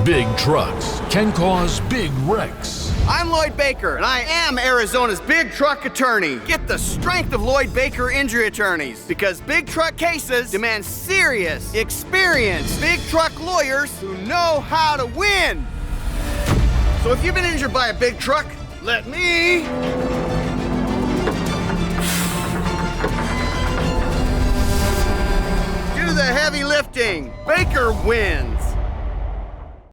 Big trucks can cause big wrecks. I'm Lloyd Baker, and I am Arizona's big truck attorney. Get the strength of Lloyd Baker Injury Attorneys, because big truck cases demand serious, experienced, big truck lawyers who know how to win. So if you've been injured by a big truck, let me do the heavy lifting. Baker wins.